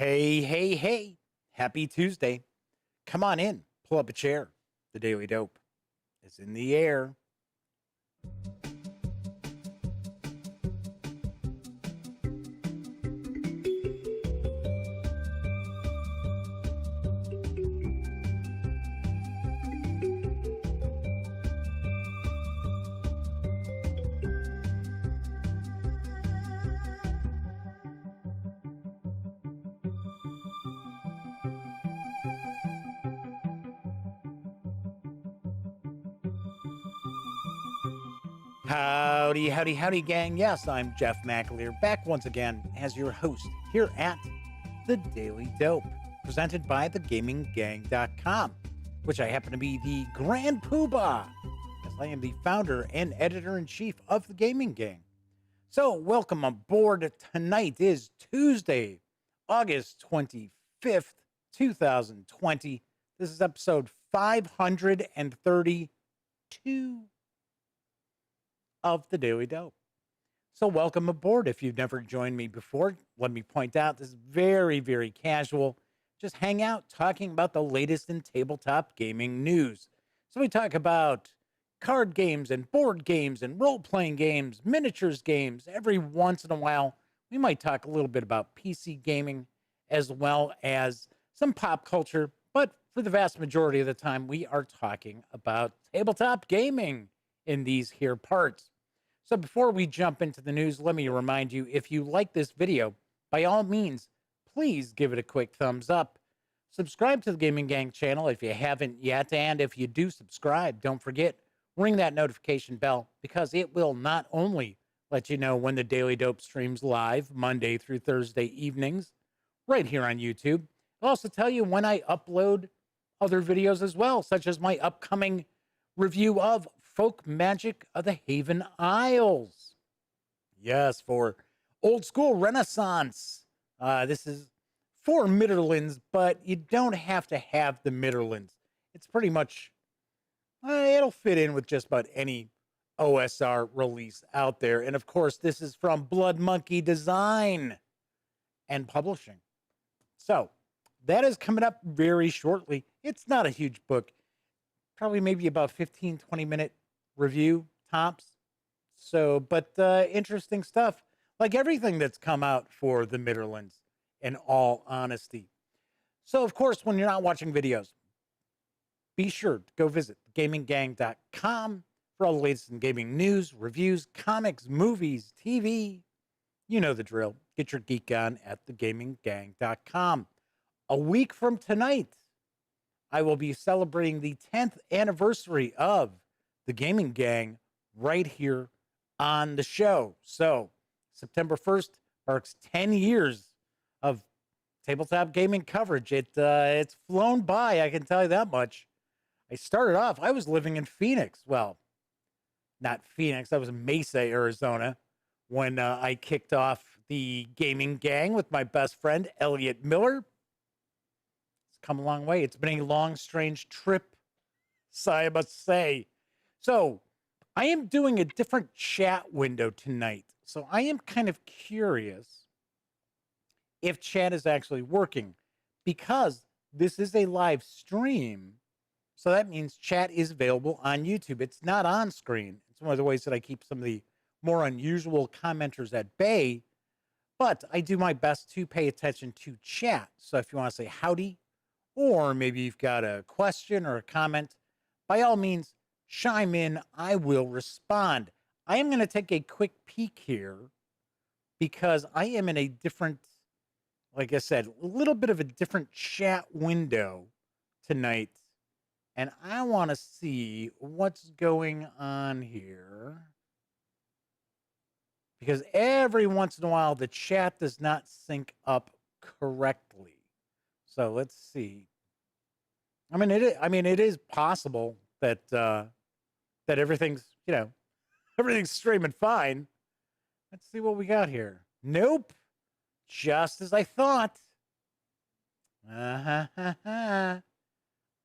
Hey, hey, hey. Happy Tuesday. Come on in. Pull up a chair. The Daily Dope is in the air. Howdy, howdy, howdy, gang. Yes, I'm Jeff McAleer, back once again as your host here at The Daily Dope, presented by thegaminggang.com, which I happen to be the grand poobah, as I am the founder and editor-in-chief of The Gaming Gang. So, welcome aboard. Tonight is Tuesday, August 25th, 2020. This is episode 532 of the Daily Dope. So welcome aboard. If you've never joined me before, let me point out this is very, very casual. Just hang out talking about the latest in tabletop gaming news. So we talk about card games and board games and role-playing games, miniatures games. Every once in a while, we might talk a little bit about PC gaming as well as some pop culture. But for the vast majority of the time, we are talking about tabletop gaming in these here parts. So before we jump into the news, let me remind you, if you like this video, by all means, please give it a quick thumbs up. Subscribe to the Gaming Gang channel if you haven't yet, and if you do subscribe, don't forget, ring that notification bell, because it will not only let you know when the Daily Dope streams live Monday through Thursday evenings right here on YouTube. It'll also tell you when I upload other videos as well, such as my upcoming review of Folk Magic of the Haven Isles. Yes, for old school Renaissance. This is for Midderlands, but you don't have to have the Midderlands. It's pretty much, it'll fit in with just about any OSR release out there. And of course, this is from Blood Monkey Design and Publishing. So that is coming up very shortly. It's not a huge book. Probably maybe about 15, 20-minute review tops. So, but interesting stuff, like everything that's come out for the Midderlands, in all honesty. So, of course, when you're not watching videos, be sure to go visit gaminggang.com for all the latest in gaming news, reviews, comics, movies, TV. You know the drill. Get your geek on at thegaminggang.com. A week from tonight, I will be celebrating the 10th anniversary of the Gaming Gang right here on the show. So September 1st marks 10 years of tabletop gaming coverage. It's flown by, I can tell you that much. I started off, I was living in Phoenix. Well, not Phoenix, I was in Mesa, Arizona, when I kicked off the Gaming Gang with my best friend, Elliot Miller. Come a long way. It's been a long, strange trip, so I must say. So I am doing a different chat window tonight. So I am kind of curious if chat is actually working, because this is a live stream. So that means chat is available on YouTube. It's not on screen. It's one of the ways that I keep some of the more unusual commenters at bay, but I do my best to pay attention to chat. So if you want to say howdy, or maybe you've got a question or a comment, by all means, chime in. I will respond. I am going to take a quick peek here because I am in a different, like I said, a little bit of a different chat window tonight. And I want to see what's going on here, because every once in a while, the chat does not sync up correctly. So let's see. I mean, it is possible that that everything's, everything's streaming fine. Let's see what we got here. Nope. Just as I thought.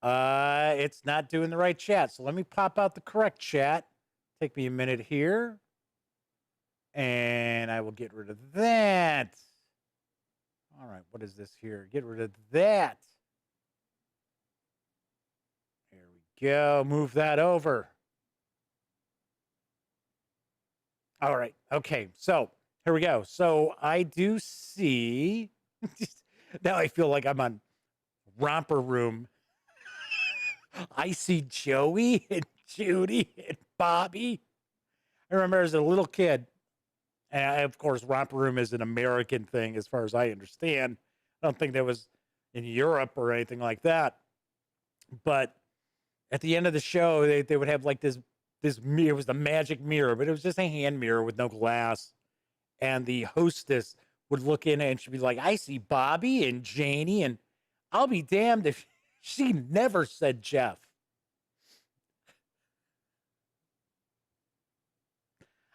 It's not doing the right chat. So let me pop out the correct chat. Take me a minute here. And I will get rid of that. All right, what is this here? Get rid of that. There we go. Move that over. All right. Okay. So here we go. So I do see. Now I feel like I'm on Romper Room. I see Joey and Judy and Bobby. I remember as a little kid, and of course, Romper Room is an American thing as far as I understand. I don't think that was in Europe or anything like that. But at the end of the show, they would have like this mirror. It was the magic mirror, but it was just a hand mirror with no glass. And the hostess would look in and she'd be like, I see Bobby and Janie, and I'll be damned if she never said Jeff.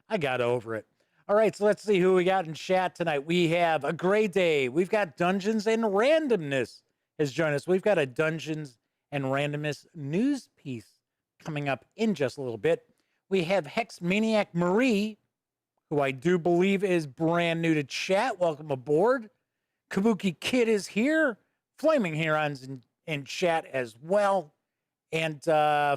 I got over it. All right, so let's see who we got in chat tonight. We have a great day. We've got Dungeons and Randomness has joined us. We've got a Dungeons and Randomness news piece coming up in just a little bit. We have Hex Maniac Marie, who I do believe is brand new to chat. Welcome aboard. Kabuki Kid is here. Flaming Herons in chat as well. And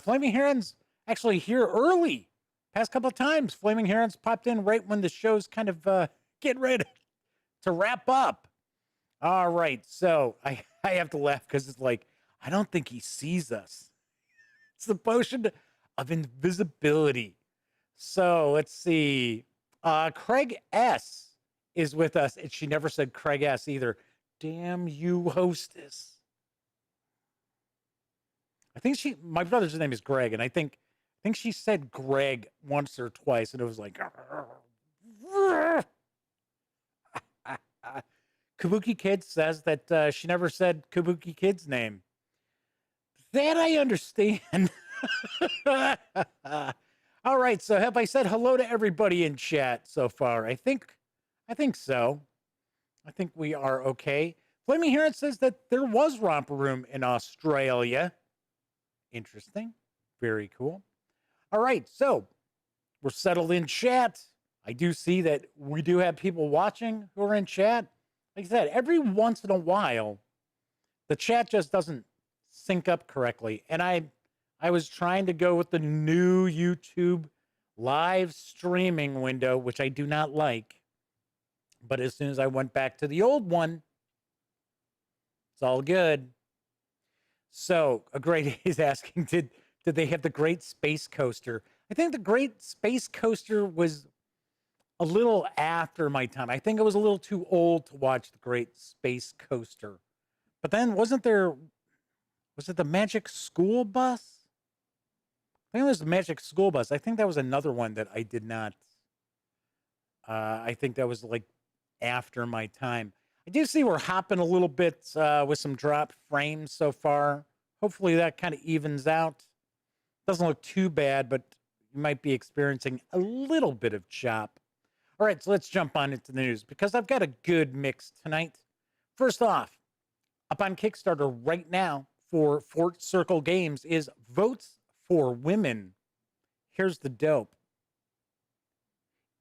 Flaming Herons actually here early. Past couple of times, Flaming Herons popped in right when the show's kind of getting ready to wrap up. All right, so I have to laugh because it's like, I don't think he sees us. It's the potion of invisibility. So let's see. Craig S. is with us, and she never said Craig S. either. Damn you, hostess. I think my brother's name is Greg, and I think she said Greg once or twice, and it was like, Kabuki Kid says that she never said Kabuki Kid's name. That I understand. All right, so have I said hello to everybody in chat so far? I think so. I think we are okay. Flaming Heron says that there was Romper Room in Australia. Interesting. Very cool. All right, so we're settled in chat. I do see that we do have people watching who are in chat. Like I said, every once in a while, the chat just doesn't sync up correctly. And I was trying to go with the new YouTube live streaming window, which I do not like. But as soon as I went back to the old one, it's all good. So a great is asking, did they have the Great Space Coaster? I think the Great Space Coaster was a little after my time. I think I was a little too old to watch the Great Space Coaster. But then was it the Magic School Bus? I think it was the Magic School Bus. I think that was another one that I did not. I think that was like after my time. I do see we're hopping a little bit with some drop frames so far. Hopefully that kind of evens out. Doesn't look too bad, but you might be experiencing a little bit of chop. All right, so let's jump on into the news because I've got a good mix tonight. First off, up on Kickstarter right now for Fort Circle Games is Votes for Women. Here's the dope.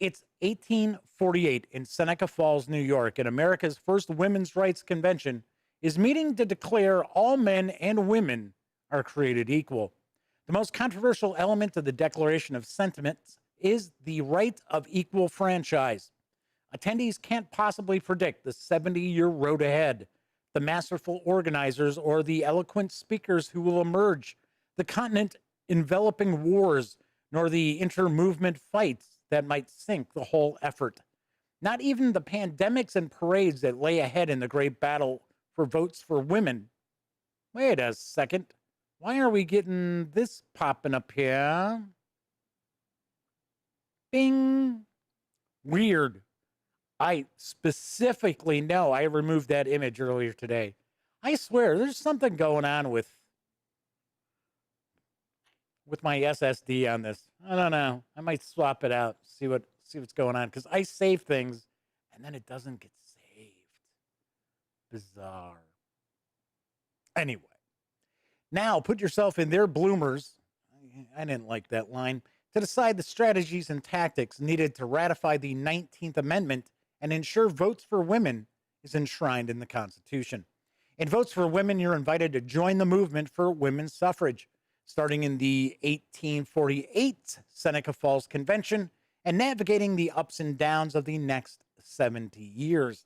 It's 1848 in Seneca Falls, New York, and America's first women's rights convention is meeting to declare all men and women are created equal. The most controversial element of the Declaration of Sentiments is the right of equal franchise. Attendees can't possibly predict the 70-year road ahead, the masterful organizers, or the eloquent speakers who will emerge, the continent enveloping wars, nor the inter-movement fights that might sink the whole effort. Not even the pandemics and parades that lay ahead in the great battle for votes for women. Wait a second. Why are we getting this popping up here? Bing. Weird. I specifically know I removed that image earlier today. I swear there's something going on with my SSD on this. I don't know. I might swap it out, see what's going on, because I save things and then it doesn't get saved. Bizarre. Anyway, now put yourself in their bloomers. I didn't like that line. To decide the strategies and tactics needed to ratify the 19th Amendment and ensure votes for women is enshrined in the Constitution. In Votes for Women, you're invited to join the movement for women's suffrage, starting in the 1848 Seneca Falls Convention and navigating the ups and downs of the next 70 years.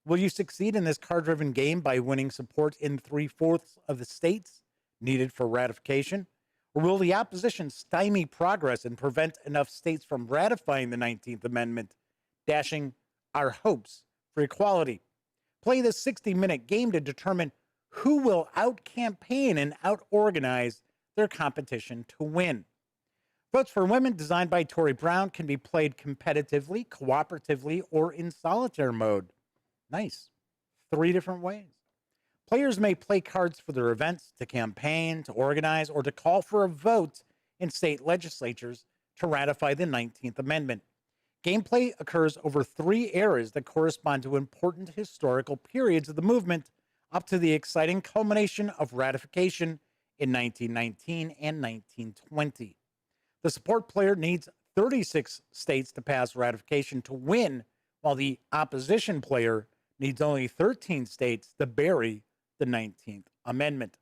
Will you succeed in this card-driven game by winning support in 3/4 of the states needed for ratification? Or will the opposition stymie progress and prevent enough states from ratifying the 19th Amendment, dashing our hopes for equality? Play this 60-minute game to determine who will out-campaign and out-organize their competition to win. Votes for Women, designed by Tori Brown, can be played competitively, cooperatively, or in solitaire mode. Nice. 3 different ways. Players may play cards for their events, to campaign, to organize, or to call for a vote in state legislatures to ratify the 19th Amendment. Gameplay occurs over 3 eras that correspond to important historical periods of the movement up to the exciting culmination of ratification in 1919 and 1920. The support player needs 36 states to pass ratification to win, while the opposition player needs only 13 states to bury the 19th Amendment.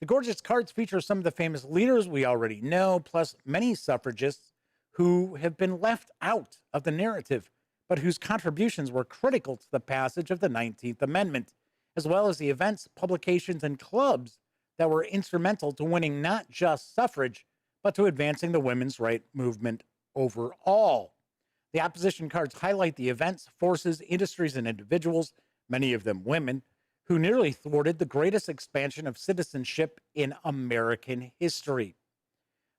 The gorgeous cards feature some of the famous leaders we already know, plus many suffragists who have been left out of the narrative, but whose contributions were critical to the passage of the 19th Amendment, as well as the events, publications, and clubs that were instrumental to winning not just suffrage, but to advancing the women's rights movement overall. The opposition cards highlight the events, forces, industries, and individuals, many of them women, who nearly thwarted the greatest expansion of citizenship in American history.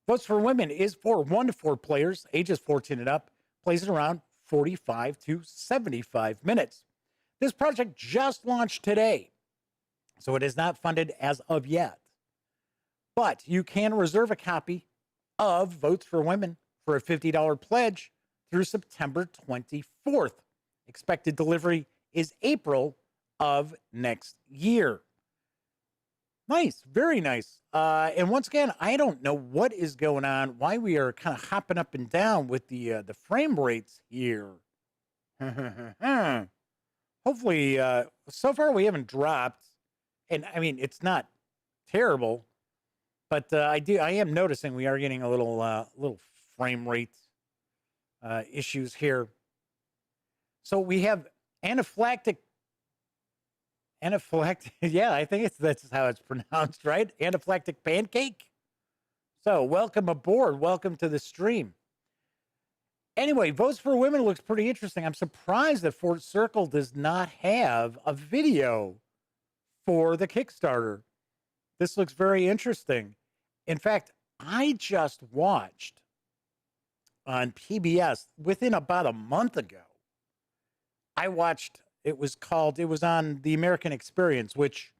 Votes for Women is for 1 to 4 players, ages 14 and up, plays in around 45 to 75 minutes. This project just launched today, so it is not funded as of yet. But you can reserve a copy of Votes for Women for a $50 pledge through September 24th. Expected delivery is April of next year. Nice, very nice. And once again, I don't know what is going on, why we are kind of hopping up and down with the frame rates here. Hopefully, so far we haven't dropped, and I mean it's not terrible, but I am noticing we are getting a little frame rate issues here. So we have anaphylactic, yeah, I think that's how it's pronounced, right? Anaphylactic pancake. So welcome aboard. Welcome to the stream. Anyway, Votes for Women looks pretty interesting. I'm surprised that Fort Circle does not have a video for the Kickstarter. This looks very interesting. In fact, I just watched on PBS within about a month ago. It was on The American Experience, which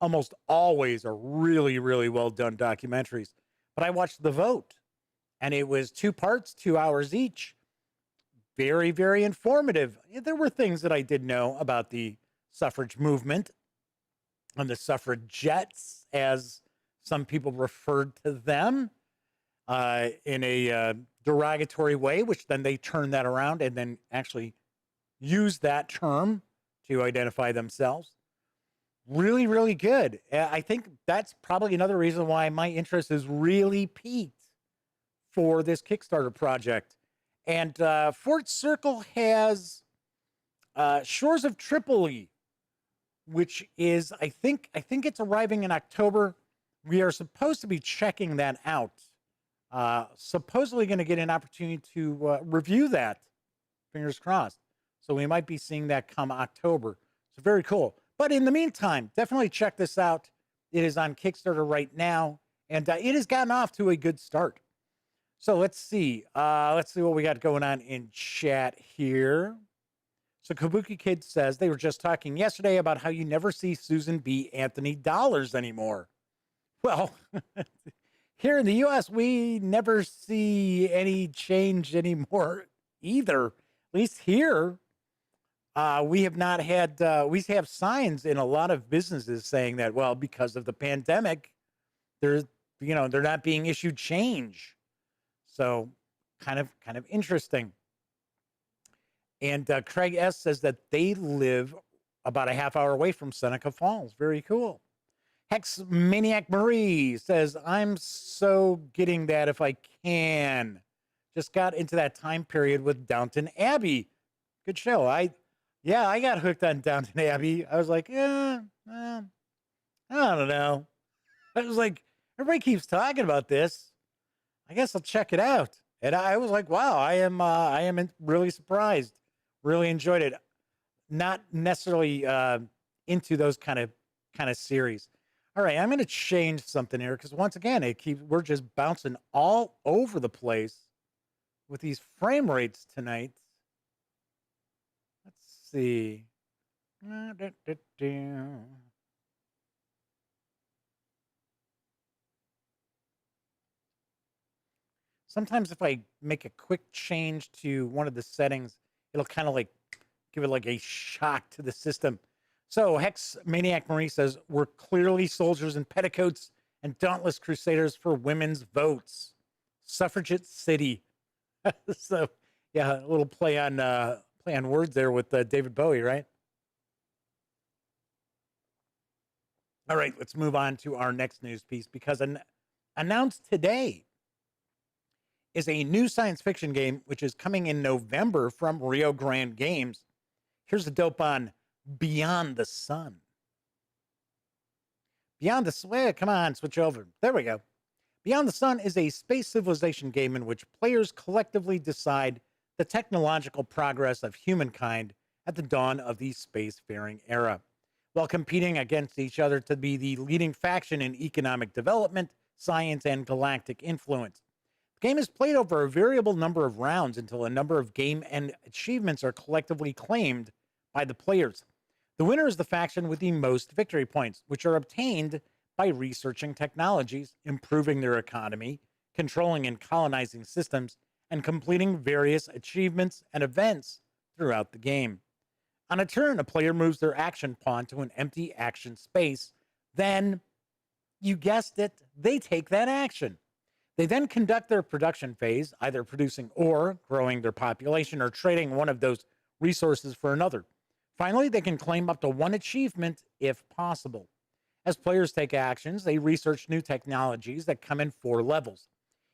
almost always are really, really well done documentaries. But I watched The Vote, and it was 2 parts, 2 hours each. Very, very informative. There were things that I did know about the suffrage movement and the suffragettes, as some people referred to them, in a derogatory way, which then they turned that around and then actually used that term to identify themselves. Really, really good. I think that's probably another reason why my interest is really piqued for this Kickstarter project. And Fort Circle has Shores of Tripoli, which is, I think it's arriving in October. We are supposed to be checking that out. Supposedly going to get an opportunity to review that. Fingers crossed. So we might be seeing that come October. So very cool. But in the meantime, definitely check this out. It is on Kickstarter right now, and it has gotten off to a good start. So let's see. Let's see what we got going on in chat here. So Kabuki Kid says, they were just talking yesterday about how you never see Susan B. Anthony dollars anymore. Well, here in the U.S., we never see any change anymore either. At least here, we have not had, we have signs in a lot of businesses saying that, well, because of the pandemic, they're not being issued change. So kind of interesting. And Craig S. says that they live about a half hour away from Seneca Falls. Very cool. Hex Maniac Marie says, I'm so getting that if I can. Just got into that time period with Downton Abbey. Good show. I got hooked on Downton Abbey. I was like, I don't know. I was like, everybody keeps talking about this. I guess I'll check it out. And I was like, wow, I am really surprised. Really enjoyed it. Not necessarily into those kind of series. All right, I'm going to change something here because once again, we're just bouncing all over the place with these frame rates tonight. Let's see. Sometimes if I make a quick change to one of the settings, it'll kind of like give it like a shock to the system. So Hex Maniac Marie says, we're clearly soldiers in petticoats and dauntless crusaders for women's votes. Suffragette City. So yeah, a little play on words there with David Bowie, right? All right, let's move on to our next news piece because announced today is a new science fiction game which is coming in November from Rio Grande Games. Here's the dope on Beyond the Sun. Beyond the Sun, come on, switch over. There we go. Beyond the Sun is a space civilization game in which players collectively decide the technological progress of humankind at the dawn of the spacefaring era, while competing against each other to be the leading faction in economic development, science, and galactic influence. The game is played over a variable number of rounds until a number of game and achievements are collectively claimed by the players. The winner is the faction with the most victory points, which are obtained by researching technologies, improving their economy, controlling and colonizing systems, and completing various achievements and events throughout the game. On a turn, a player moves their action pawn to an empty action space. Then, you guessed it, they take that action. They then conduct their production phase, either producing ore, growing their population, or trading one of those resources for another. Finally, they can claim up to one achievement if possible. As players take actions, they research new technologies that come in 4 levels.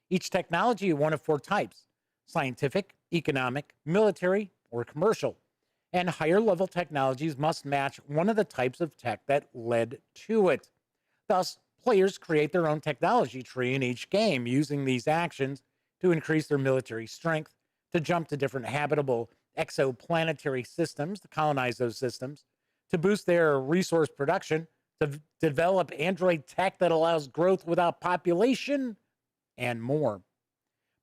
Each technology is one of 4 types: scientific, economic, military, or commercial. And higher level technologies must match one of the types of tech that led to it. Thus, players create their own technology tree in each game, using these actions to increase their military strength, to jump to different habitable exoplanetary systems, to colonize those systems, to boost their resource production, to develop android tech that allows growth without population, and more.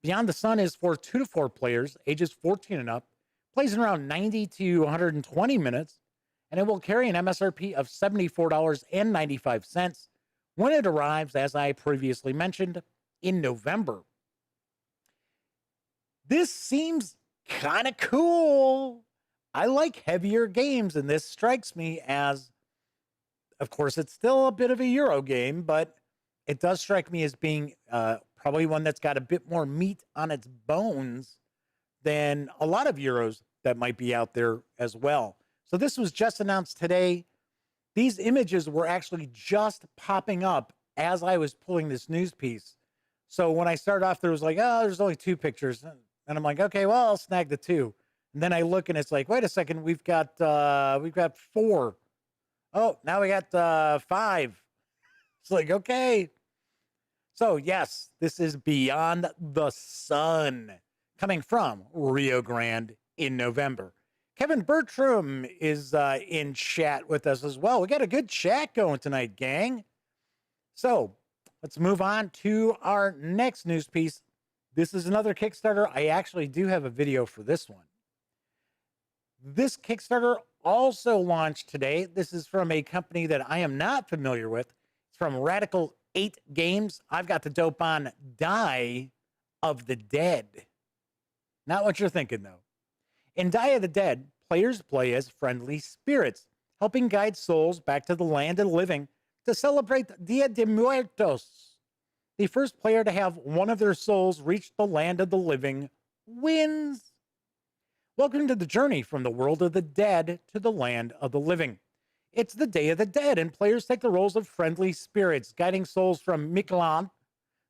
Beyond the Sun is for 2 to 4 players, ages 14 and up, plays in around 90 to 120 minutes, and it will carry an MSRP of $74.95 when it arrives, as I previously mentioned, in November. This seems kind of cool. I like heavier games, and this strikes me as, of course, it's still a bit of a Euro game, but it does strike me as being probably one that's got a bit more meat on its bones than a lot of Euros that might be out there as well. So this was just announced today. These images were actually just popping up as I was pulling this news piece. So when I started off, there was like, oh, there's only 2 pictures. And I'm like, okay, well, I'll snag the 2. And then I look and it's like, wait a second, we've got 4. Oh, now we got 5. It's like, okay. So yes, this is Beyond the Sun, coming from Rio Grande in November. Kevin Bertram is in chat with us as well. We got a good chat going tonight, gang. So let's move on to our next news piece. This is another Kickstarter. I actually do have a video for this one. This Kickstarter also launched today. This is from a company that I am not familiar with. It's from Radical 8 Games. I've got the dope on Die of the Dead. Not what you're thinking, though. In Die of the Dead, players play as friendly spirits, helping guide souls back to the land of the living to celebrate Dia de Muertos. The first player to have one of their souls reach the land of the living wins. Welcome to the journey from the world of the dead to the land of the living. It's the Day of the Dead, and players take the roles of friendly spirits, guiding souls from Mictlan,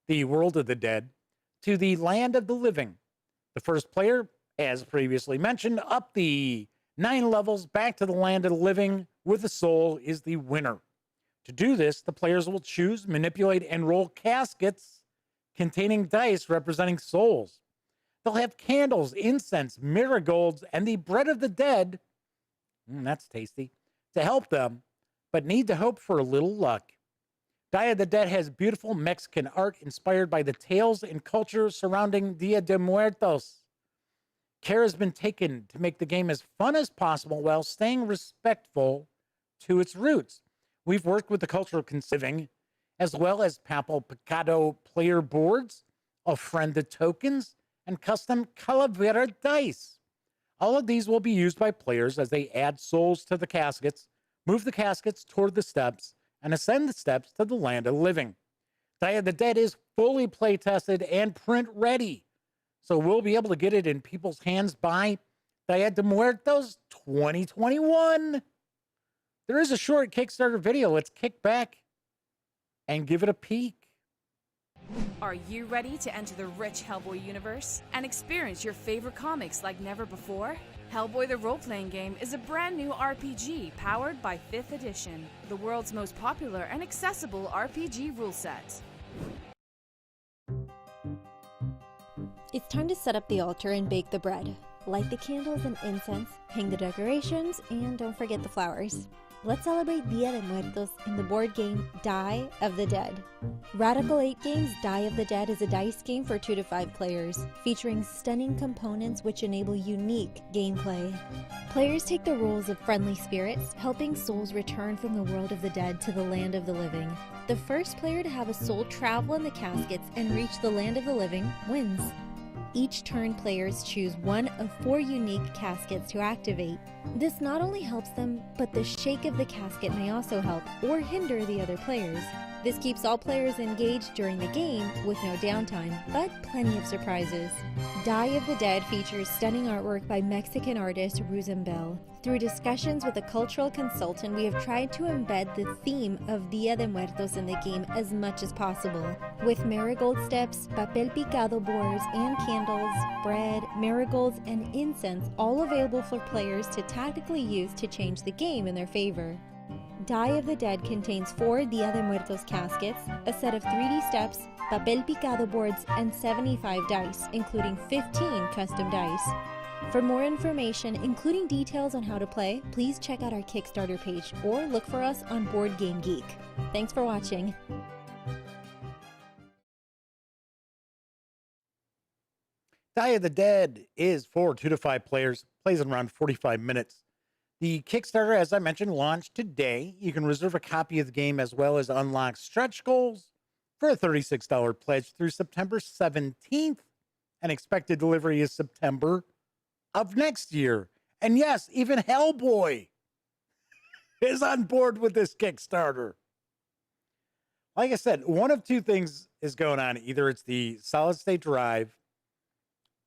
the world of the dead, to the land of the living. The first player, as previously mentioned, up the 9 levels back to the land of the living with a soul is the winner. To do this, the players will choose, manipulate, and roll caskets containing dice representing souls. They'll have candles, incense, marigolds, and the bread of the dead, that's tasty, to help them, but need to hope for a little luck. Day of the Dead has beautiful Mexican art inspired by the tales and culture surrounding Dia de Muertos. Care has been taken to make the game as fun as possible while staying respectful to its roots. We've worked with the cultural conceiving, as well as Papal Picado player boards, ofrenda tokens, and custom Calavera dice. All of these will be used by players as they add souls to the caskets, move the caskets toward the steps, and ascend the steps to the land of the living. Day of the Dead is fully play tested and print ready, so we'll be able to get it in people's hands by Dia de Muertos 2021. There is a short Kickstarter video. Let's kick back and give it a peek. Are you ready to enter the rich Hellboy universe and experience your favorite comics like never before? Hellboy the Role-Playing Game is a brand new RPG powered by 5th Edition, the world's most popular and accessible RPG rule set. It's time to set up the altar and bake the bread. Light the candles and incense, hang the decorations, and don't forget the flowers. Let's celebrate Dia de Muertos in the board game Die of the Dead. Radical 8 Games' Die of the Dead is a dice game for 2 to 5 players, featuring stunning components which enable unique gameplay. Players take the roles of friendly spirits, helping souls return from the world of the dead to the land of the living. The first player to have a soul travel in the caskets and reach the land of the living wins. Each turn, players choose one of 4 unique caskets to activate. This not only helps them, but the shake of the casket may also help or hinder the other players. This keeps all players engaged during the game with no downtime, but plenty of surprises. Die of the Dead features stunning artwork by Mexican artist Ruzambel. Through discussions with a cultural consultant, we have tried to embed the theme of Dia de Muertos in the game as much as possible. With marigold steps, papel picado boards, and candles, bread, marigolds, and incense all available for players to tactically use to change the game in their favor. Die of the Dead contains 4 Dia de Muertos caskets, a set of 3D steps, papel picado boards, and 75 dice, including 15 custom dice. For more information, including details on how to play, please check out our Kickstarter page or look for us on Board Game Geek. Thanks for watching. Die of the Dead is for 2 to 5 players, plays in around 45 minutes. The Kickstarter, as I mentioned, launched today. You can reserve a copy of the game as well as unlock stretch goals for a $36 pledge through September 17th. And expected delivery is September of next year. And yes, even Hellboy is on board with this Kickstarter. Like I said, one of 2 things is going on. Either it's the solid state drive,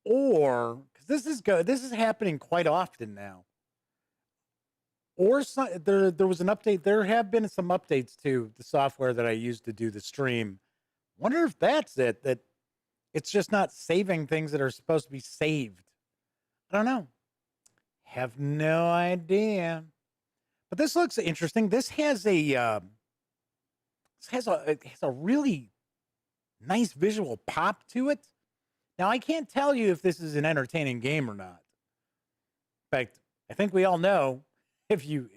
or because this is happening quite often now. Or there was an update. There have been some updates to the software that I used to do the stream. Wonder if that's it, that it's just not saving things that are supposed to be saved. I don't know. Have no idea. But this looks interesting. This has a really nice visual pop to it. Now, I can't tell you if this is an entertaining game or not. In fact, I think we all know, if you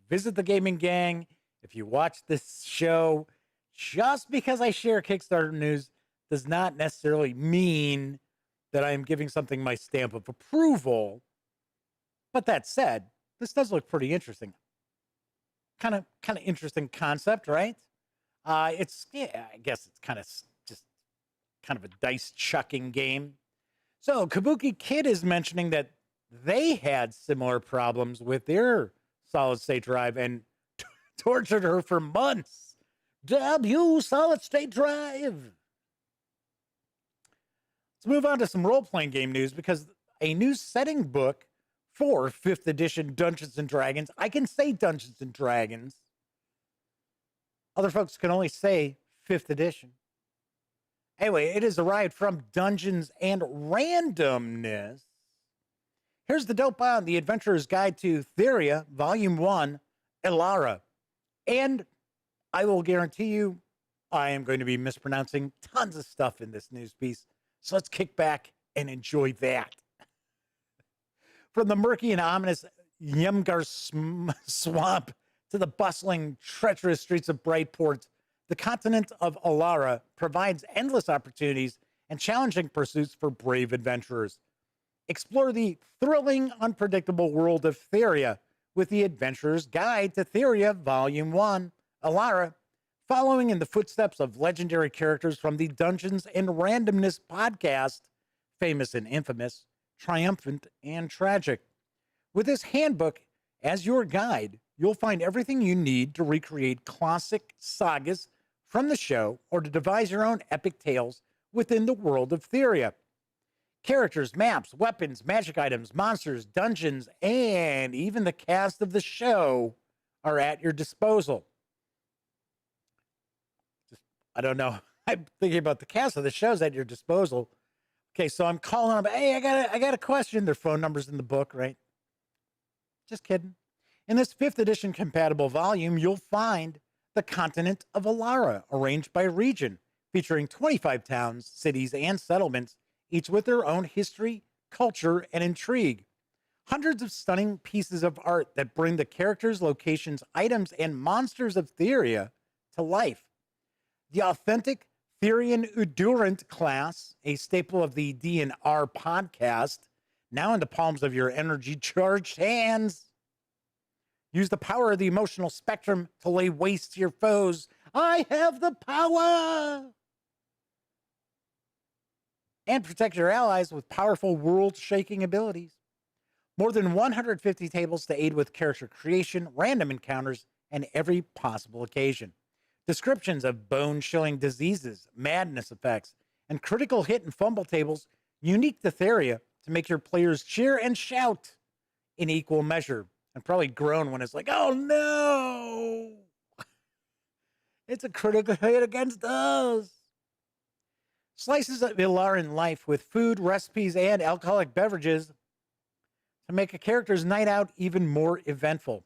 visit the gaming gang, if you watch this show, just because I share Kickstarter news does not necessarily mean that I am giving something my stamp of approval. But that said, this does look pretty interesting. Kind of interesting concept, right? I guess it's kind of a dice chucking game. So Kabuki Kid is mentioning that they had similar problems with their solid state drive and tortured her for months. W solid state drive. Let's move on to some role-playing game news, because a new setting book for 5th edition Dungeons and Dragons. I can say Dungeons and Dragons. Other folks can only say 5th edition. Anyway, it has arrived from Dungeons and Randomness. Here's the dope on The Adventurer's Guide to Theria, Volume 1, Elara. And I will guarantee you, I am going to be mispronouncing tons of stuff in this news piece. So let's kick back and enjoy that. From the murky and ominous Yemgar swamp to the bustling, treacherous streets of Brightport, the continent of Elara provides endless opportunities and challenging pursuits for brave adventurers. Explore the thrilling, unpredictable world of Theria with The Adventurer's Guide to Theria, Volume 1, Elara, following in the footsteps of legendary characters from the Dungeons and Randomness podcast, famous and infamous, triumphant and tragic. With this handbook as your guide, you'll find everything you need to recreate classic sagas from the show or to devise your own epic tales within the world of Theria. Characters, maps, weapons, magic items, monsters, dungeons, and even the cast of the show are at your disposal. I don't know. I'm thinking about the cast of the shows at your disposal. Okay, so I'm calling them. Hey, I got a question. Their phone number's in the book, right? Just kidding. In this 5th edition compatible volume, you'll find the continent of Elara, arranged by region, featuring 25 towns, cities, and settlements, each with their own history, culture, and intrigue. Hundreds of stunning pieces of art that bring the characters, locations, items, and monsters of Theria to life. The authentic Therian Udurant class, a staple of the D&R podcast, now in the palms of your energy-charged hands. Use the power of the emotional spectrum to lay waste to your foes. I have the power! And protect your allies with powerful world-shaking abilities. More than 150 tables to aid with character creation, random encounters, and every possible occasion. Descriptions of bone-chilling diseases, madness effects, and critical hit and fumble tables unique to Theria to make your players cheer and shout in equal measure, and probably groan when it's like, oh no! It's a critical hit against us! Slices of Ilaran life with food, recipes, and alcoholic beverages to make a character's night out even more eventful.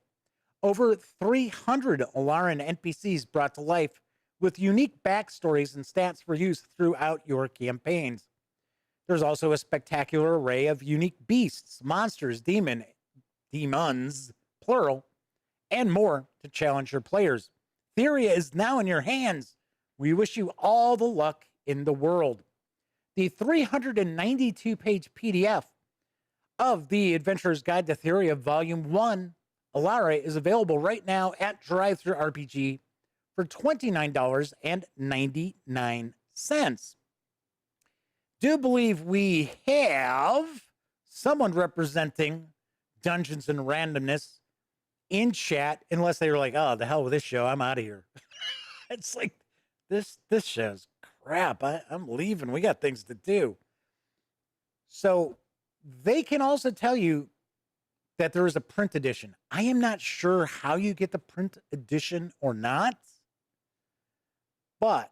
Over 300 Ilaran NPCs brought to life with unique backstories and stats for use throughout your campaigns. There's also a spectacular array of unique beasts, monsters, demons, plural, and more to challenge your players. Theria is now in your hands. We wish you all the luck in the world. The 392-page PDF of The Adventurer's Guide to Theria, Volume 1, Elara, is available right now at Drive-Thru RPG for $29.99. Do believe we have someone representing Dungeons and Randomness in chat, unless they were like, oh, the hell with this show, I'm out of here. It's like, this show's crap. I'm leaving. We got things to do. So they can also tell you that there is a print edition. I am not sure how you get the print edition or not, but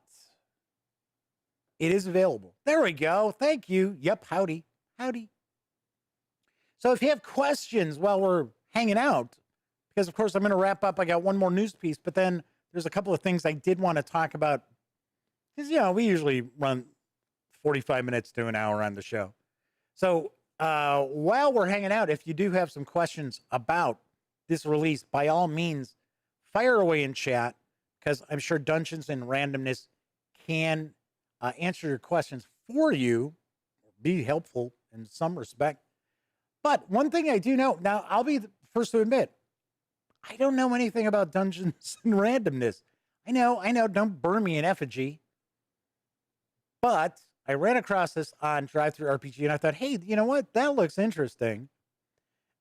it is available. There we go. Thank you. Yep. Howdy. Howdy. So if you have questions while we're hanging out, because of course I'm going to wrap up. I got one more news piece, but then there's a couple of things I did want to talk about. Because, we usually run 45 minutes to an hour on the show. So while we're hanging out, if you do have some questions about this release, by all means, fire away in chat, because I'm sure Dungeons and Randomness can answer your questions for you, be helpful in some respect. But one thing I do know, now I'll be the first to admit, I don't know anything about Dungeons and Randomness. I know, don't burn me in effigy. But I ran across this on Drive-Thru RPG, and I thought, hey, you know what? That looks interesting.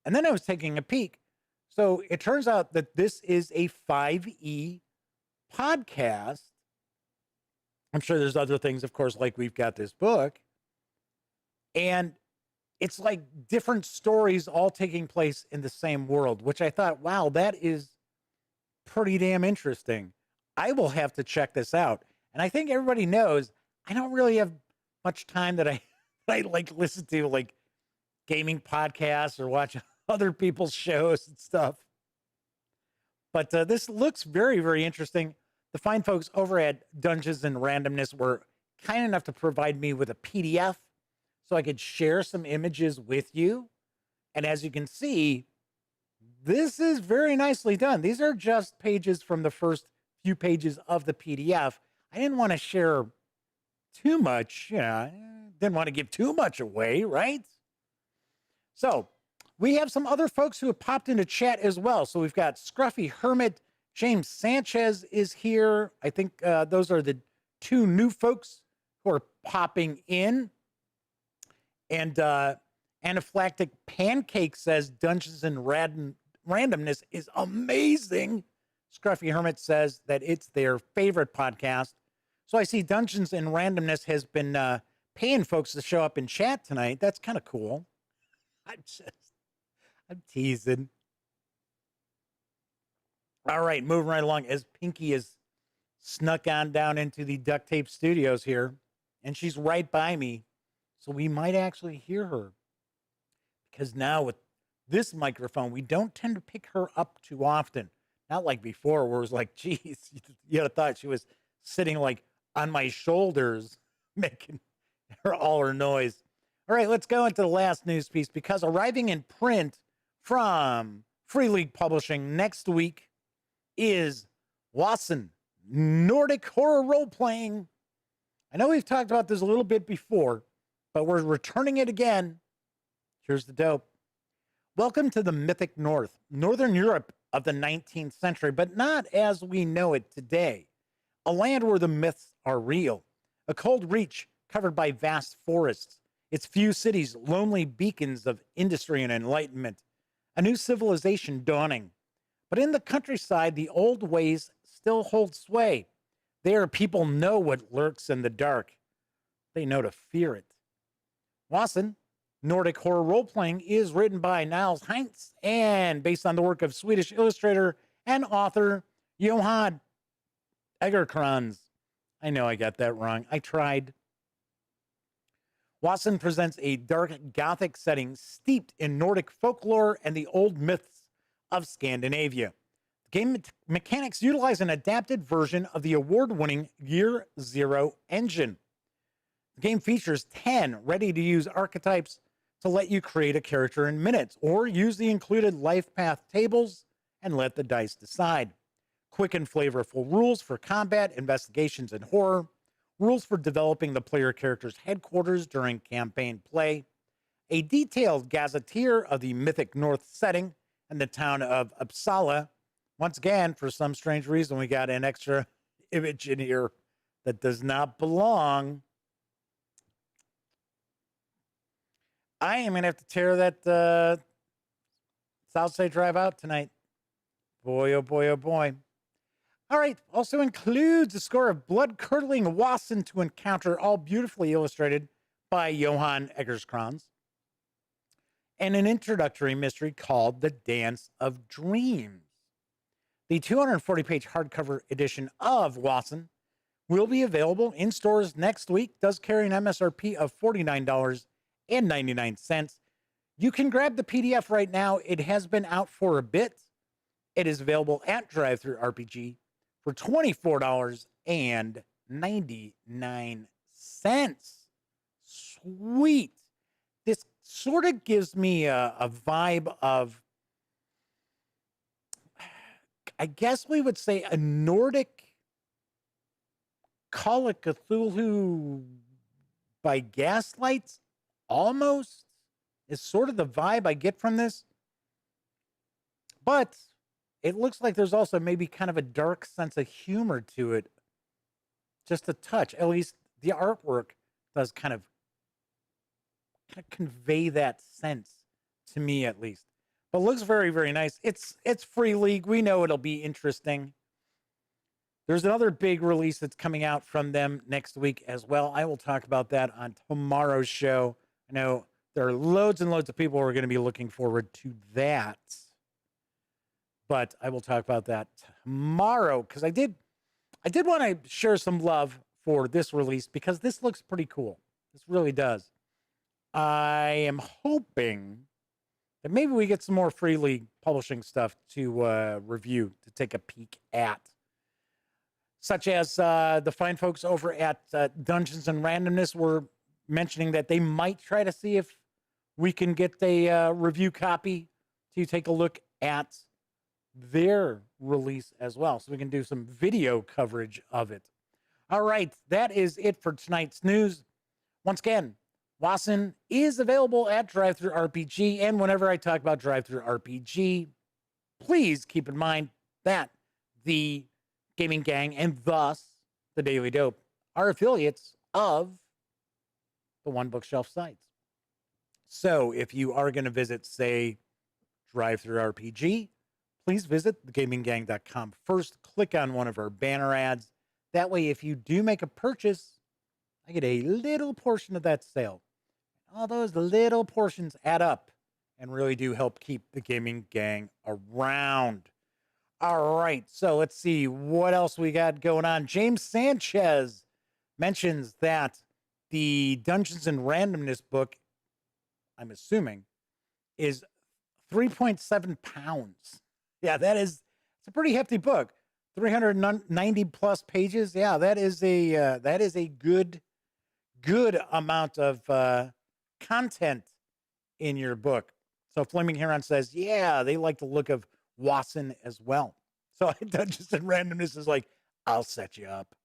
And then I was taking a peek. So it turns out that this is a 5e podcast. I'm sure there's other things, of course, like we've got this book. And it's like different stories all taking place in the same world, which I thought, wow, that is pretty damn interesting. I will have to check this out. And I think everybody knows I don't really have much time that I that I like listen to like gaming podcasts or watch other people's shows and stuff. But this looks very, very interesting. The fine folks over at Dungeons and Randomness were kind enough to provide me with a PDF so I could share some images with you. And as you can see, this is very nicely done. These are just pages from the first few pages of the PDF. I didn't want to share too much, didn't want to give too much away, right? So we have some other folks who have popped into chat as well. So we've got Scruffy Hermit, James Sanchez is here. I think those are the two new folks who are popping in. And Anaphylactic Pancake says Dungeons and Randomness is amazing. Scruffy Hermit says that it's their favorite podcast. So I see Dungeons and Randomness has been paying folks to show up in chat tonight. That's kind of cool. I'm teasing. All right, moving right along as Pinky is snuck on down into the Duct Tape Studios here, and she's right by me, so we might actually hear her. Because now with this microphone, we don't tend to pick her up too often. Not like before, where it was like, geez, you'd have thought she was sitting like on my shoulders, making all her noise. All right, let's go into the last news piece, because arriving in print from Free League Publishing next week is Watson, Nordic horror role-playing. I know we've talked about this a little bit before, but we're returning it again. Here's the dope. Welcome to the mythic North, Northern Europe of the 19th century, but not as we know it today. A land where the myths are real. A cold reach covered by vast forests. Its few cities, lonely beacons of industry and enlightenment. A new civilization dawning. But in the countryside, the old ways still hold sway. There, people know what lurks in the dark. They know to fear it. Wasson, Nordic horror role-playing, is written by Niels Heinz and based on the work of Swedish illustrator and author Johan Egerkrans. I know I got that wrong. I tried. Wasson presents a dark Gothic setting steeped in Nordic folklore and the old myths of Scandinavia. The game mechanics utilize an adapted version of the award-winning Year Zero engine. The game features 10 ready-to-use archetypes to let you create a character in minutes, or use the included life path tables and let the dice decide. Quick and flavorful rules for combat, investigations, and horror. Rules for developing the player character's headquarters during campaign play. A detailed gazetteer of the mythic North setting and the town of Uppsala. Once again, for some strange reason, we got an extra image in here that does not belong. I am going to have to tear that Southside Drive out tonight. Boy, oh boy, oh boy. All right, also includes a score of blood-curdling Wasson to encounter, all beautifully illustrated by Johan Egerskrans, and an introductory mystery called The Dance of Dreams. The 240-page hardcover edition of Wasson will be available in stores next week, does carry an MSRP of $49.99. You can grab the PDF right now. It has been out for a bit. It is available at Drive-Thru RPG for $24.99. Sweet. This sort of gives me a vibe of, I guess we would say, a Nordic Call of Cthulhu by Gaslights, almost, is sort of the vibe I get from this. But it looks like there's also maybe kind of a dark sense of humor to it. Just a touch. At least the artwork does kind of convey that sense to me, at least. But looks very, very nice. It's Free League. We know it'll be interesting. There's another big release that's coming out from them next week as well. I will talk about that on tomorrow's show. I know There are loads and loads of people who are going to be looking forward to that. But I will talk about that tomorrow because I did want to share some love for this release because this looks pretty cool. This really does. I am hoping that maybe we get some more freely publishing stuff to review, to take a peek at. Such as the fine folks over at Dungeons and Randomness were mentioning that they might try to see if we can get a review copy to take a look at their release as well. So we can do some video coverage of it. All right, that is it for tonight's news. Once again, Wasson is available at Drive-Thru RPG, and whenever I talk about Drive-Thru RPG, please keep in mind that the Gaming Gang and thus the Daily Dope are affiliates of the One Bookshelf sites. So if you are going to visit, say, Drive-Thru RPG, please visit thegaminggang.com first. Click on one of our banner ads. That way, if you do make a purchase, I get a little portion of that sale. All those little portions add up and really do help keep the Gaming Gang around. All right, so let's see what else we got going on. James Sanchez mentions that the Dungeons and Randomness book, I'm assuming, is 3.7 pounds. Yeah, it's a pretty hefty book. 390 plus pages. Yeah, that is a good amount of content in your book. So Flaming Heron says, yeah, they like the look of Wasson as well. So Dungeons and Randomness is like, I'll set you up.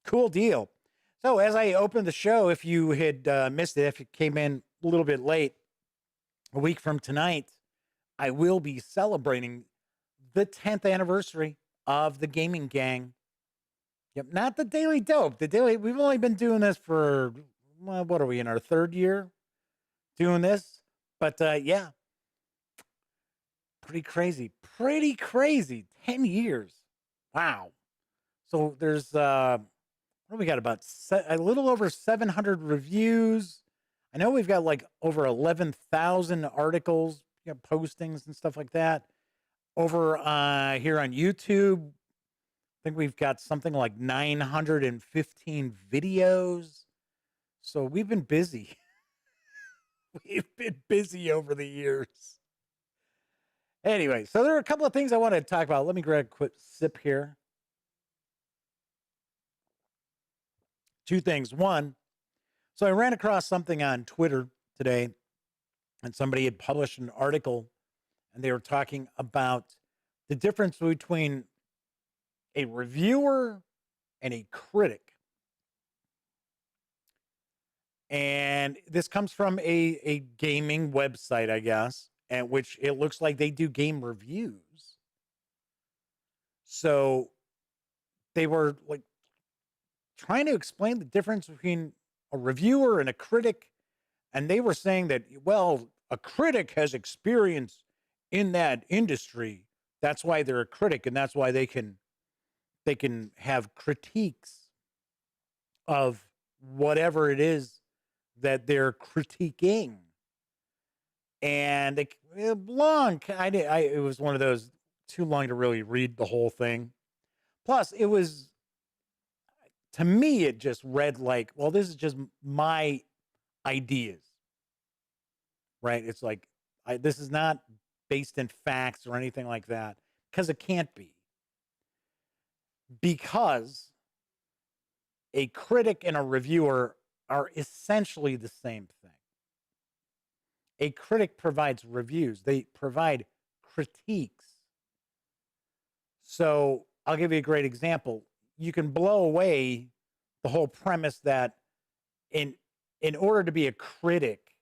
Cool deal. So as I opened the show, if you had missed it, if it came in a little bit late, a week from tonight, I will be celebrating the 10th anniversary of the Gaming Gang. Yep, not the Daily Dope. We've only been doing this for, well, what are we in our third year doing this? But yeah, pretty crazy. 10 years. Wow. So there's, what do we got? About a little over 700 reviews. I know we've got like over 11,000 articles, postings and stuff like that. Over here on YouTube, I think we've got something like 915 videos. So we've been busy. We've been busy over the years. Anyway, so there are a couple of things I want to talk about. Let me grab a quick sip here. Two things. One, so I ran across something on Twitter today, and somebody had published an article, and they were talking about the difference between a reviewer and a critic. And this comes from a gaming website, I guess, at which it looks like they do game reviews. So they were like trying to explain the difference between a reviewer and a critic. And they were saying that, well, a critic has experience in that industry. That's why they're a critic, and that's why they can have critiques of whatever it is that they're critiquing. And it was one of those too long to really read the whole thing. Plus, it was, to me, it just read like, well, this is just my ideas, right? It's like, this is not based in facts or anything like that, because it can't be. Because a critic and a reviewer are essentially the same thing. A critic provides reviews. They provide critiques. So I'll give you a great example. You can blow away the whole premise that in order to be a critic,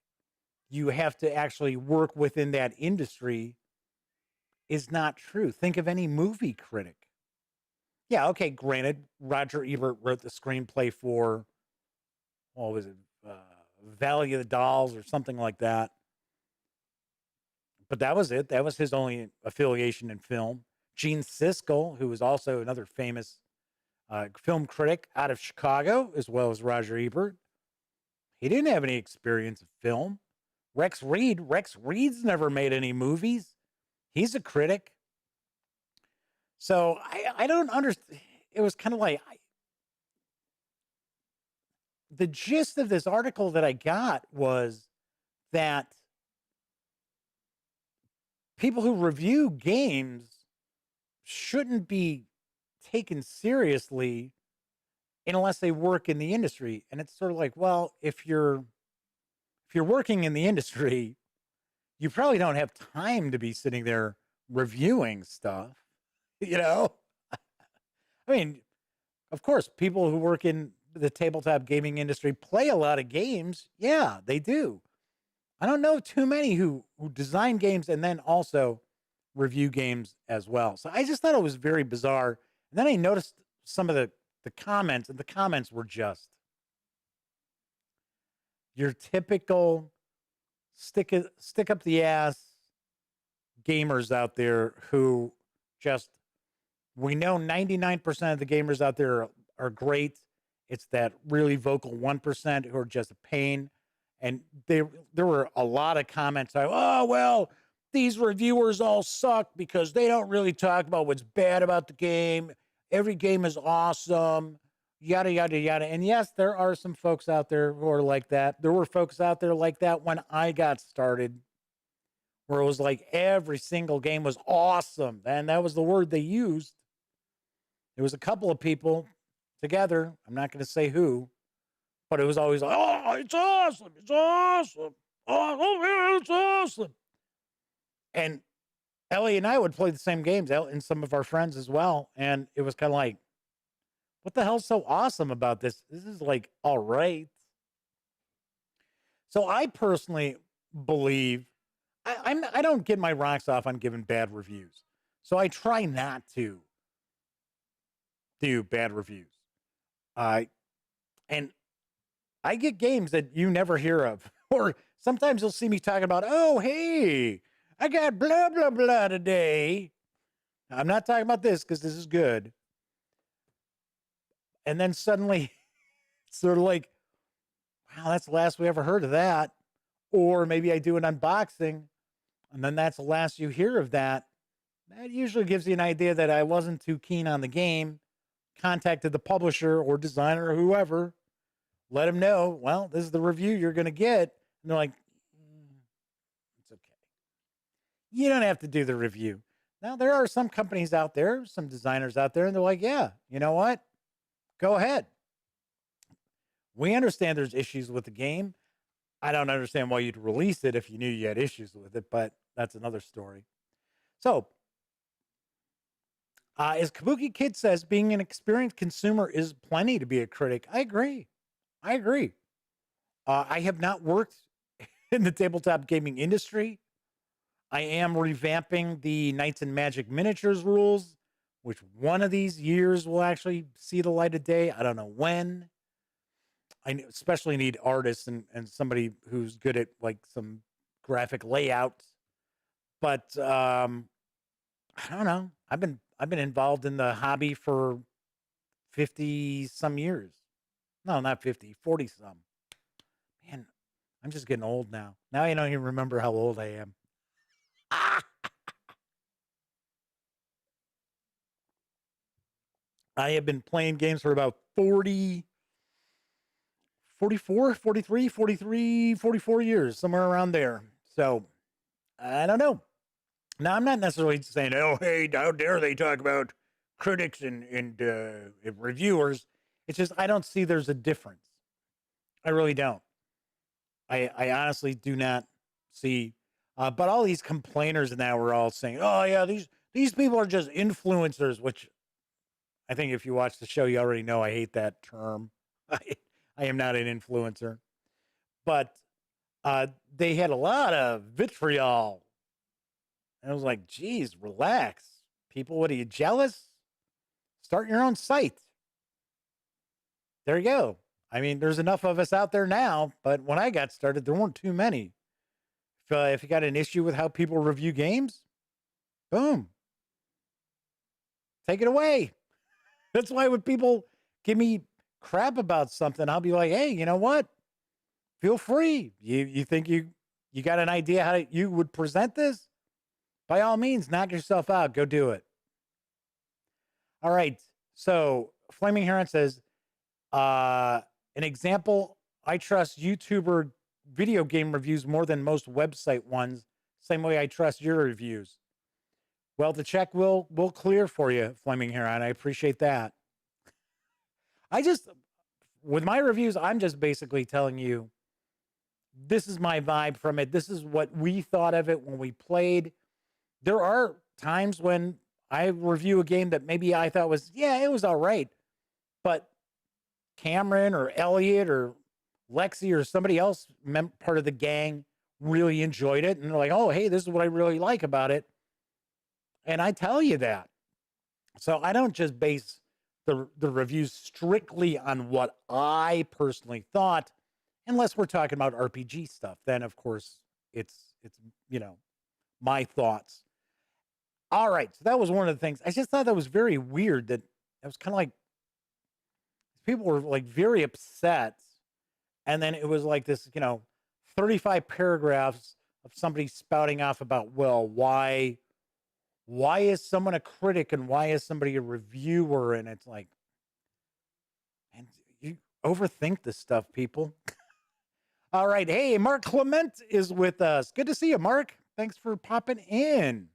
you have to actually work within that industry is not true. Think of any movie critic. Yeah, okay, granted, Roger Ebert wrote the screenplay for, what was it, Valley of the Dolls or something like that. But that was it. That was his only affiliation in film. Gene Siskel, who was also another famous film critic out of Chicago, as well as Roger Ebert, he didn't have any experience of film. Rex Reed. Rex Reed's never made any movies. He's a critic. So I don't understand. It was kind of like the gist of this article that I got was that people who review games shouldn't be taken seriously unless they work in the industry. And it's sort of like, well, if you're working in the industry, you probably don't have time to be sitting there reviewing stuff, you know? I mean, of course, people who work in the tabletop gaming industry play a lot of games. Yeah, they do. I don't know too many who design games and then also review games as well. So I just thought it was very bizarre. And then I noticed some of the comments, and the comments were just your typical stick up the ass gamers out there who just, we know 99% of the gamers out there are great. It's that really vocal 1% who are just a pain. And there were a lot of comments like, oh, well, these reviewers all suck because they don't really talk about what's bad about the game. Every game is awesome, yada, yada, yada. And yes, there are some folks out there who are like that. There were folks out there like that when I got started, where it was like every single game was awesome. And that was the word they used. There was a couple of people together. I'm not going to say who, but it was always like, oh, it's awesome. It's awesome. Oh, it's awesome. And Ellie and I would play the same games, and some of our friends as well. And it was kind of like, what the hell's so awesome about this? This is like, all right. So I personally believe I don't get my rocks off on giving bad reviews. So I try not to do bad reviews. And I get games that you never hear of, or sometimes you'll see me talking about, oh, hey, I got blah, blah, blah today. I'm not talking about this because this is good. And then suddenly it's sort of like, wow, that's the last we ever heard of that. Or maybe I do an unboxing and then that's the last you hear of that. That usually gives you an idea that I wasn't too keen on the game. Contacted the publisher or designer or whoever, let them know, well, this is the review you're going to get. And they're like, it's okay. You don't have to do the review. Now, there are some companies out there, some designers out there, and they're like, yeah, you know what? Go ahead. We understand there's issues with the game. I don't understand why you'd release it if you knew you had issues with it, but that's another story. So, as Kabuki Kid says, being an experienced consumer is plenty to be a critic. I agree. I have not worked in the tabletop gaming industry. I am revamping the Knights and Magic miniatures rules, which one of these years will actually see the light of day. I don't know when. I especially need artists and somebody who's good at like some graphic layout. But I don't know. I've been involved in the hobby for 50 some years. No, not 50, 40 some. Man, I'm just getting old now. Now I don't even remember how old I am. I have been playing games for about 40, 44, 43, 43, 44 years, somewhere around there. So I don't know. Now, I'm not necessarily saying, oh, hey, how dare they talk about critics and reviewers. It's just I don't see there's a difference. I really don't. I honestly do not see. But all these complainers now are all saying, oh, yeah, these people are just influencers, which I think if you watch the show, you already know I hate that term. I am not an influencer. But they had a lot of vitriol. And I was like, geez, relax. People, what are you, jealous? Start your own site. There you go. I mean, there's enough of us out there now, but when I got started, there weren't too many. If you got an issue with how people review games, boom. Take it away. That's why when people give me crap about something, I'll be like, hey, you know what? Feel free. You think you You got an idea how you would present this? By all means, knock yourself out. Go do it. All right. So Flaming Heron says, an example, I trust YouTuber video game reviews more than most website ones. Same way I trust your reviews. Well, the check will clear for you, Flaming Heron. I appreciate that. I just, with my reviews, I'm just basically telling you, this is my vibe from it. This is what we thought of it when we played. There are times when I review a game that maybe I thought was, yeah, it was all right. But Cameron or Elliot or Lexi or somebody else, part of the gang, really enjoyed it. And they're like, oh, hey, this is what I really like about it. And I tell you that. So I don't just base the reviews strictly on what I personally thought, unless we're talking about RPG stuff. Then, of course, it's my thoughts. All right. So that was one of the things. I just thought that was very weird that it was kind of like people were like very upset. And then it was like this, 35 paragraphs of somebody spouting off about, well, why is someone a critic and why is somebody a reviewer? And it's like, and you overthink this stuff, people. All right. Hey, Mark Clement is with us. Good to see you, Mark. Thanks for popping in.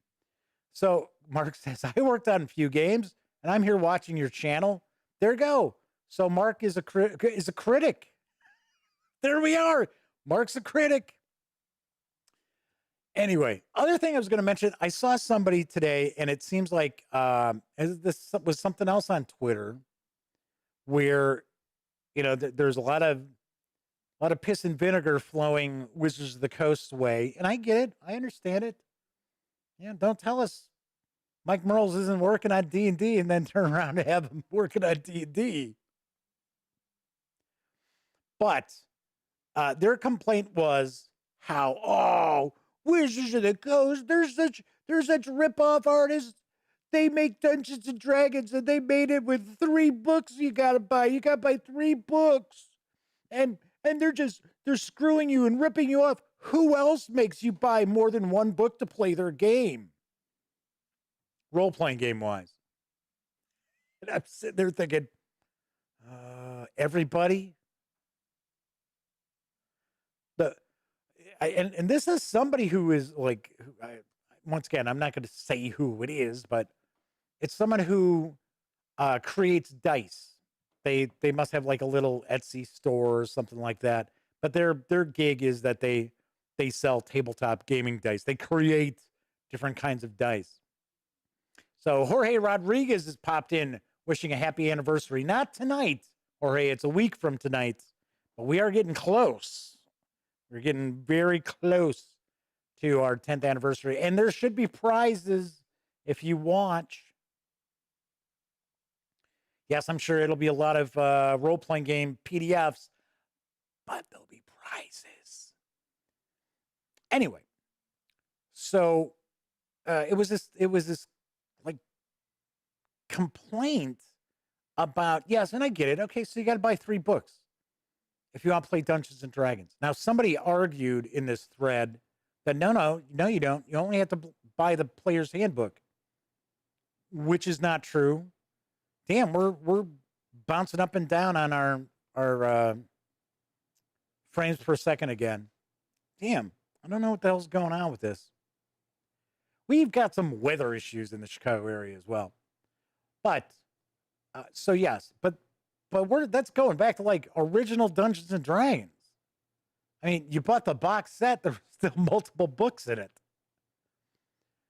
So Mark says, I worked on a few games and I'm here watching your channel. There you go. So Mark is a critic. There we are. Mark's a critic. Anyway, other thing I was going to mention, I saw somebody today, and it seems like this was something else on Twitter, where there's a lot of piss and vinegar flowing Wizards of the Coast's way, and I get it, I understand it. Yeah, don't tell us Mike Merles isn't working on D&D, and then turn around and have him working on D&D. But their complaint was how Wizards of the Coast, they're such rip-off artists. They make Dungeons and Dragons and they made it with 3 books you gotta buy. You gotta buy 3 books. And they're screwing you and ripping you off. Who else makes you buy more than 1 book to play their game? Role-playing game-wise. And I'm sitting there thinking, everybody? And this is somebody who is like, once again, I'm not going to say who it is, but it's someone who creates dice. They must have like a little Etsy store or something like that. But their gig is that they sell tabletop gaming dice. They create different kinds of dice. So Jorge Rodriguez has popped in wishing a happy anniversary. Not tonight, Jorge. It's a week from tonight, but we are getting close. We're getting very close to our 10th anniversary. And there should be prizes if you watch. Yes, I'm sure it'll be a lot of role-playing game PDFs, but there'll be prizes. Anyway, so it was this like complaint about, yes, and I get it. Okay, so you got to buy 3 books if you want to play Dungeons and Dragons. Now, somebody argued in this thread that no, you don't. You only have to buy the player's handbook, which is not true. Damn, we're bouncing up and down on our frames per second again. Damn, I don't know what the hell's going on with this. We've got some weather issues in the Chicago area as well. But so yes, but that's going back to like original Dungeons and Dragons. I mean, you bought the box set, there were still multiple books in it.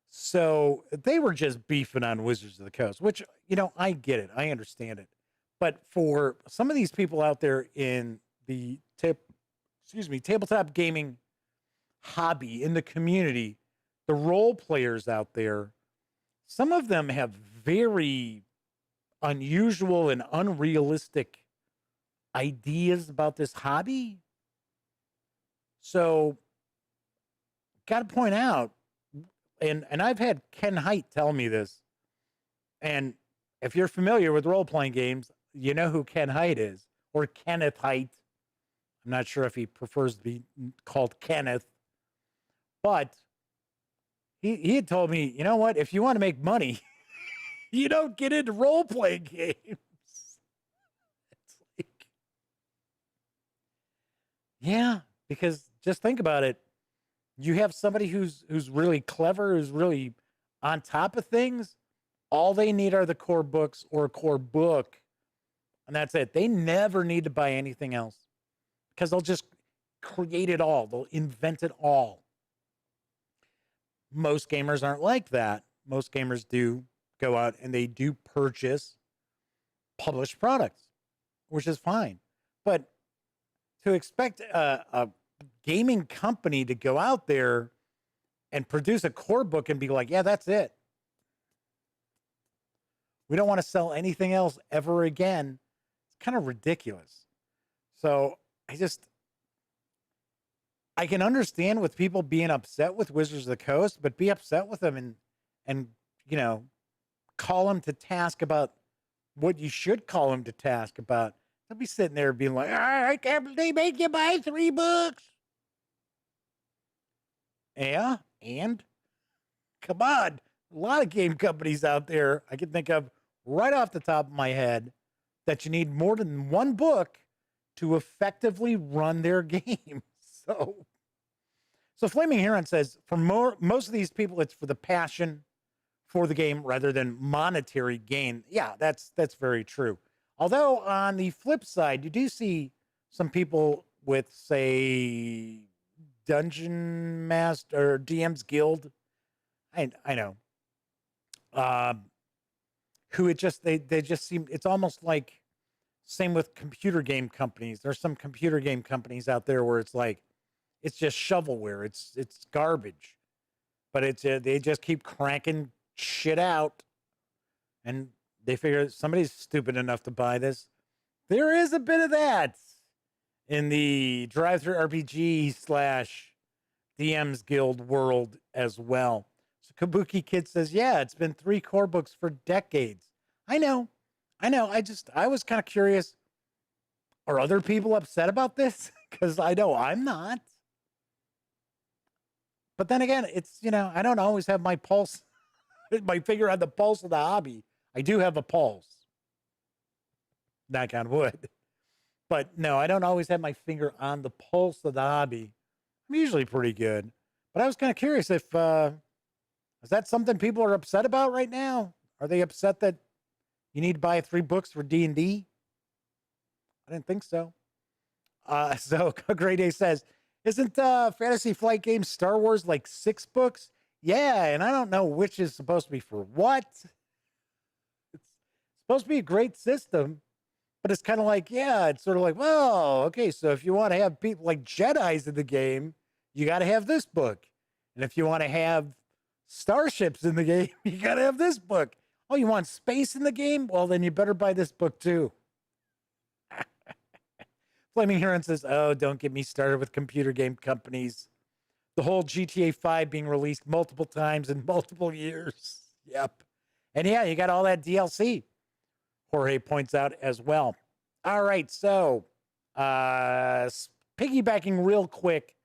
So they were just beefing on Wizards of the Coast, which, I get it. I understand it. But for some of these people out there in the tabletop gaming hobby, in the community, the role players out there, some of them have very unusual and unrealistic ideas about this hobby. So, got to point out, and I've had Ken Hite tell me this, and if you're familiar with role-playing games, you know who Ken Hite is, or Kenneth Hite. I'm not sure if he prefers to be called Kenneth. But he had told me, you know what? If you want to make money, you don't get into role playing games. It's like, yeah, because just think about it. You have somebody who's really clever, who's really on top of things. All they need are the core books or a core book, and that's it. They never need to buy anything else because they'll just create it all. They'll invent it all. Most gamers aren't like that. Most gamers do go out and they do purchase published products, which is fine. But to expect a gaming company to go out there and produce a core book and be like, yeah, that's it. We don't want to sell anything else ever again. It's kind of ridiculous. So I can understand with people being upset with Wizards of the Coast, but be upset with them and call them to task about what you should call them to task about. They'll be sitting there being like, I can't believe they make you buy 3 books. Yeah, and come on. A lot of game companies out there I can think of right off the top of my head that you need more than 1 book to effectively run their game. So Flaming Heron says, for most of these people, it's for the passion for the game rather than monetary gain. Yeah, that's very true. Although on the flip side, you do see some people with, say, Dungeon Master or DM's Guild. I know. Who they just seem, it's almost like same with computer game companies. There's some computer game companies out there where it's like, it's just shovelware. It's garbage, but they just keep cranking shit out, and they figure somebody's stupid enough to buy this. There is a bit of that in the drive-through RPG / DM's Guild world as well. So Kabuki Kid says, yeah, it's been 3 core books for decades. I know. I was kind of curious. Are other people upset about this? Because I know I'm not. But then again, it's, I don't always have my pulse, my finger on the pulse of the hobby. I do have a pulse. Knock on wood. But no, I don't always have my finger on the pulse of the hobby. I'm usually pretty good. But I was kind of curious if, is that something people are upset about right now? Are they upset that you need to buy 3 books for D&D? I didn't think so. So Great Day says, isn't Fantasy Flight Games Star Wars like 6 books? Yeah, and I don't know which is supposed to be for what. It's supposed to be a great system, but it's kind of like, yeah, it's sort of like, well, okay, so if you want to have people like Jedis in the game, you got to have this book. And if you want to have starships in the game, you got to have this book. Oh, you want space in the game? Well, then you better buy this book too. Flaming Heron says, oh, don't get me started with computer game companies. The whole GTA 5 being released multiple times in multiple years. Yep. And yeah, you got all that DLC, Jorge points out as well. All right, so piggybacking real quick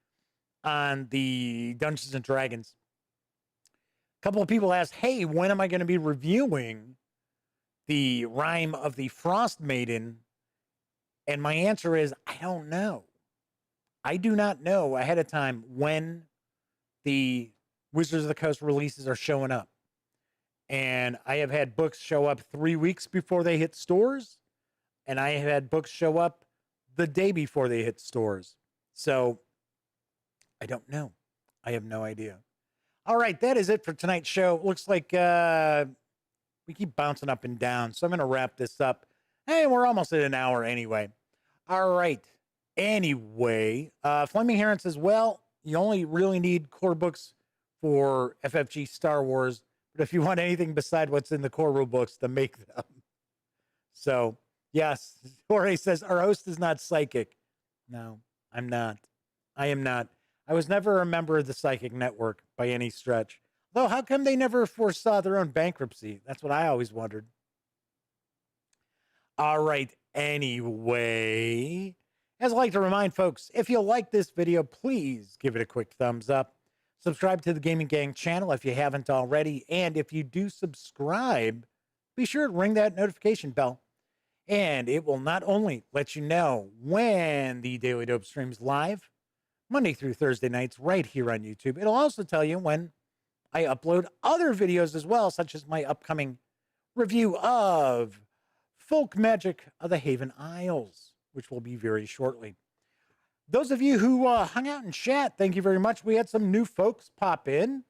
on the Dungeons and Dragons. A couple of people asked, hey, when am I going to be reviewing the Rime of the Frost Maiden? And my answer is, I don't know. I do not know ahead of time when the Wizards of the Coast releases are showing up. And I have had books show up 3 weeks before they hit stores. And I have had books show up the day before they hit stores. So I don't know. I have no idea. All right, that is it for tonight's show. Looks like we keep bouncing up and down. So I'm going to wrap this up. Hey, we're almost at an hour anyway. All right. Anyway, Flaming Heron says, well, you only really need core books for FFG Star Wars, but if you want anything beside what's in the core rule books, then make them. So, yes, Jorge says, our host is not psychic. No, I'm not. I am not. I was never a member of the Psychic Network by any stretch. Though, how come they never foresaw their own bankruptcy? That's what I always wondered. All right. Anyway, as I like to remind folks, if you like this video, please give it a quick thumbs up. Subscribe to the Gaming Gang channel if you haven't already. And if you do subscribe, be sure to ring that notification bell. And it will not only let you know when the Daily Dope streams live, Monday through Thursday nights, right here on YouTube, it'll also tell you when I upload other videos as well, such as my upcoming review of Folk Magic of the Haven Isles, which will be very shortly. Those of you who hung out in chat, thank you very much. We had some new folks pop in,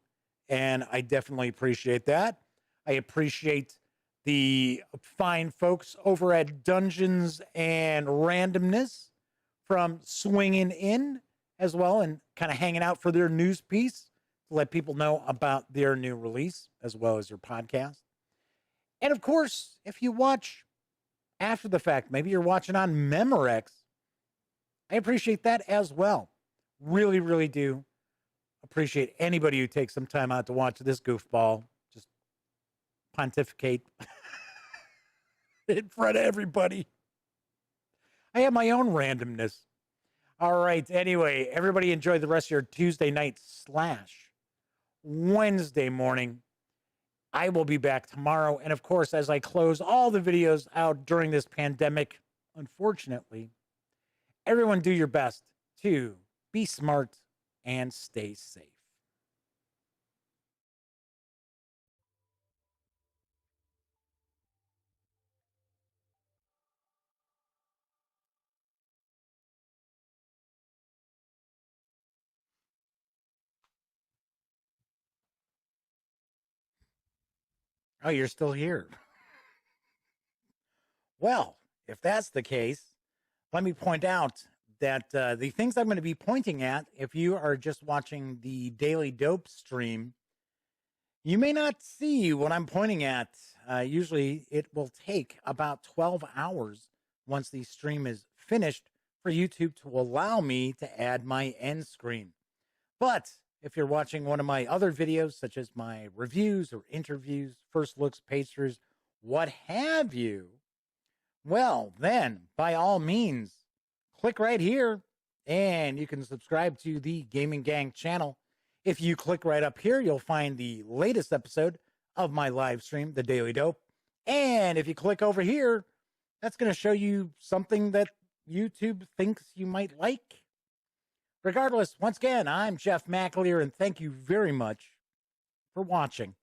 and I definitely appreciate that. I appreciate the fine folks over at Dungeons and Randomness from swinging in as well and kind of hanging out for their news piece to let people know about their new release as well as your podcast. And of course, if you watch after the fact, maybe you're watching on Memorex, I appreciate that as well. Really, really do appreciate anybody who takes some time out to watch this goofball just pontificate in front of everybody. I have my own randomness. All right. Anyway, everybody enjoy the rest of your Tuesday night / Wednesday morning. I will be back tomorrow. And of course, as I close all the videos out during this pandemic, unfortunately, everyone do your best to be smart and stay safe. Oh, you're still here. Well, if that's the case, let me point out that the things I'm going to be pointing at, if you are just watching the Daily Dope stream, you may not see what I'm pointing at. Usually it will take about 12 hours once the stream is finished for YouTube to allow me to add my end screen. But if you're watching one of my other videos, such as my reviews or interviews, first looks, pastries, what have you, well, then by all means, click right here and you can subscribe to the Gaming Gang channel. If you click right up here, you'll find the latest episode of my live stream, The Daily Dope. And if you click over here, that's going to show you something that YouTube thinks you might like. Regardless, once again, I'm Jeff McAleer, and thank you very much for watching.